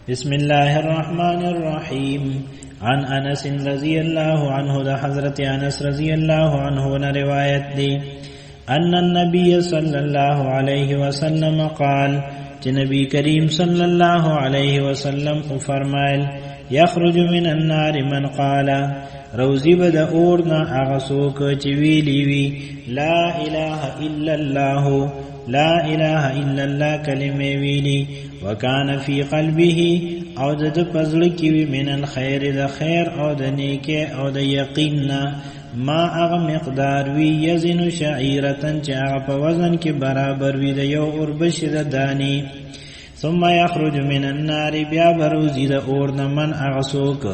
بسم الله الرحمن الرحيم. عن انس رضی اللہ عنہ دا حضرت انس رضی اللہ عنہ نے روایت دی ان النبي صلی اللہ علیہ وسلم قال کہ نبی کریم صلی اللہ علیہ وسلم فرمائل یخرج من النار من قال روزی بد اورنا اغسوک چویلی وی لا الہ الا اللہ لا الہ الا اللہ کلمه ویلی وکان فی قلبه او د پزړه کې وی من الخير د خیر او د نیکه او د یقین ما هغه مقدار وی یزن شعیرتن چې هغه په وزن کې برابر وی د یو اوربش د دانی ثم يخرج من النار بیا بروزی د اور نه من اغسوک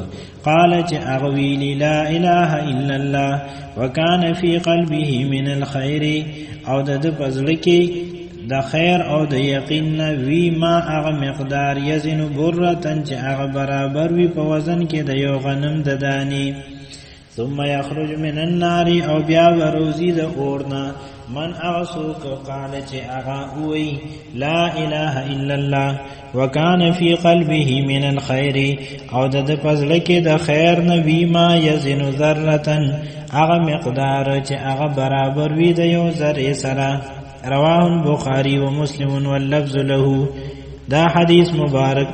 قال چې هغه ویلی لا اله الا الله وکان فی قلبه من الخير او د پزړه کې د خیر او د یقین وی ما هغه مقدار یزن برتن چې هغه برابر وی په وزن کې د یو غنم د دانی ثم يخرج من النار او بیا وروزی د اورنا من اغسوک قال چې هغه وی لا اله الا الله وکان فی قلبه من الخير او د پزړه کې د خیر نه وی ما یزن ذرتن هغه مقدار چې هغه برابر وی د یو ذره سره رواه البخاری و مسلم واللفظ له. دا حدیث مبارک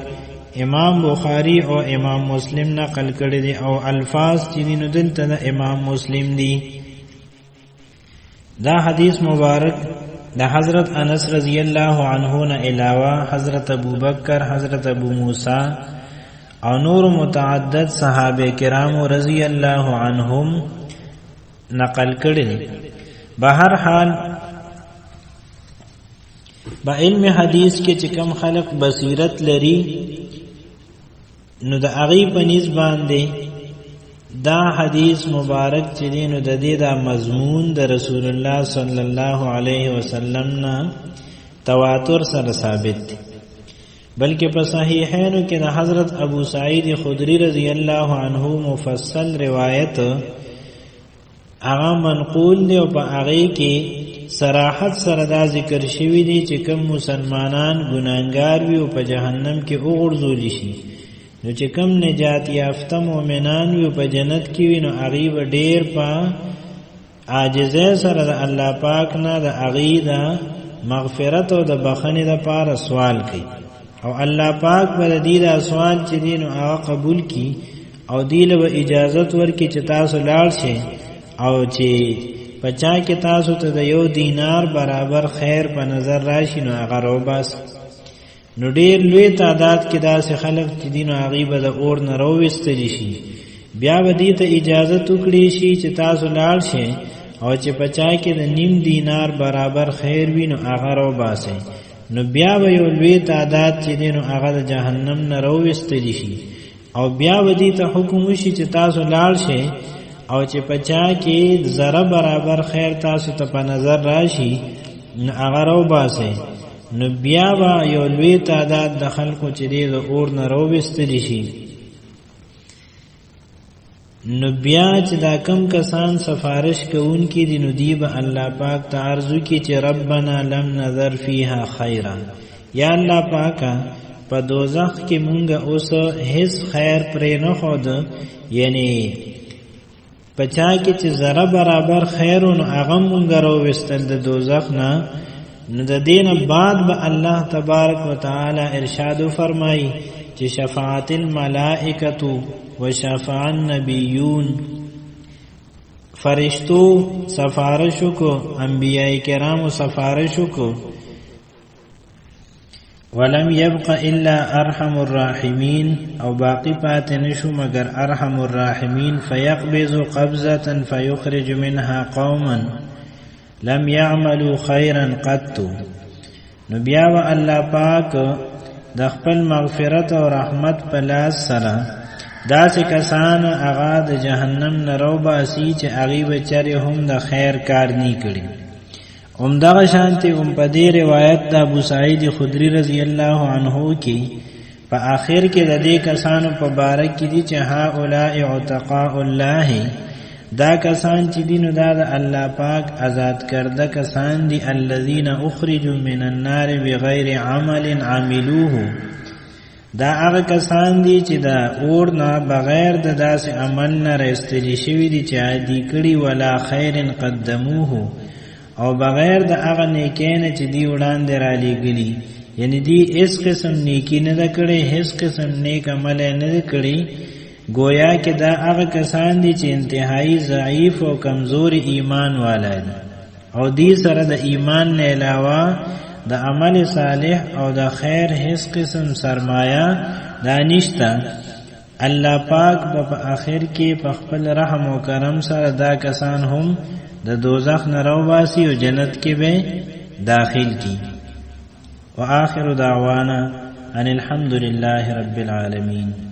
امام بخاری او امام مسلم نقل کړی دی او الفاظ چې دینو دلته د امام مسلم دی. دا حدیث مبارک د حضرت انس رضی اللہ عنہ نه علاوه حضرت ابو بکر حضرت ابو موسی او نور متعدد صحابه کرام رضی اللہ عنہم نقل کړی دی. بهر حال با علم حدیث کې چې کم خلق بصیرت لري نو د هغې په نیز باندې دا حدیث مبارک چې دی نو د دې دا مضمون د رسول الله صلی الله علیه وسلم نه تواتر سره ثابت دی، بلکې په صحیحینو کې د حضرت ابو سعید خدری رضی الله عنه مفصل روایت هغه منقول دی او په هغې کې صراحت سره دا ذکر شوی دی چې کوم مسلمانان ګناهګار وي او په جهنم کې وغورځول شي نو چې کوم نجات یافته مؤمنان وي په جنت کې وي نو هغه به ډیر په عاجزۍ سره د الله پاک نه د هغه د مغفرت او د بخښنې لپاره سوال کوي او الله پاک به دې د سوال چې دین او هغه قبول کړي او دې له اجازه ورکړي چې تاسو لاړ شئ او چې پچا کې تاسو ته د یو دینار برابر خیر په نظر راشي نو هغه روباس نو ډیر لوی تعداد کې داسې خلک چې دین او هغه به د اور نه راوستل شي بیا به دې ته اجازه وکړي شي چې تاسو لاړ شئ او چې پچا کې د نیم دینار برابر خیر وي نو هغه روباسي نو بیا به یو لوی تعداد چې دین او هغه د جهنم نه راوستل شي او بیا به دې ته حکم وشي چې تاسو لاړ شئ او چې پچا کې ذره برابر خیر تاسو ته په نظر راشي نو هغه روباسي نو بیا به یو لوی تعداد د خلکو چې د اور نه راوستل شي نو بیا چې دا کم کسان سفارش کوونکي دي نو دی به الله پاک ته عرض وکړي چې ربنا لم نذر فیها خیرا یا الله پاکه په دوزخ کې مونږ اوس هیڅ خیر پرې نه خود یعنی پچا کې چې ذره برابر خیرون هغه مونږ راوستل د دوزخ نه نو د دین بعد به الله تبارک وتعالى ارشاد فرمای چې شفاعت الملائکه وشفاع النبیون فرشتو سفارشو کو انبیاء کرام سفارشو کو ولم يبق الا ارحم الراحمین او باقی پات نشو مگر ارحم الراحمین فيقبض قبضه فيخرج منها قوما لم يعملوا خيرا قط نو بیا و الله پاک د خپل مغفرت او رحمت په لاس سره داسې کسان هغه د جهنم نه روباسي چې هغه بچره هم د خیر کار نه کړي. دغه شانتي په دې روایت د ابو سعید خدری رضی الله عنه کې په آخر کې د دې کسانو په باره کې دي چې هؤلاء عتقاء الله دا کسان چې دینو دا د الله پاک آزاد کرده کسان دي الذين اخرجوا من النار بغیر عمل عملوه دا هغه کسان دي چې دا اور نه بغیر د داسې عمل نه راستلی شوي دي چې عادي کړي ولا خیر قدموه او بغیر د هغه نیکی نه چې دی وړاندې را لېږلي، یعنی دی هیڅ قسم نیکی نه ده کړې، هیڅ قسم نیک عمل نه ده کړی. گویا کې دا هغه کسان دي چې انتهایی ضعیف او کمزور ایمان والا دي او دی سره د ایمان نه علاوه د عمل صالح او د خیر هیڅ قسم سرمایه دا نشته. الله پاک په آخر کې په خپل رحم او کرم سره دا کسان هم د دوزخ نه راوباسي او جنت کې به داخل کی. واخر دعوانا ان الحمد لله رب العالمين.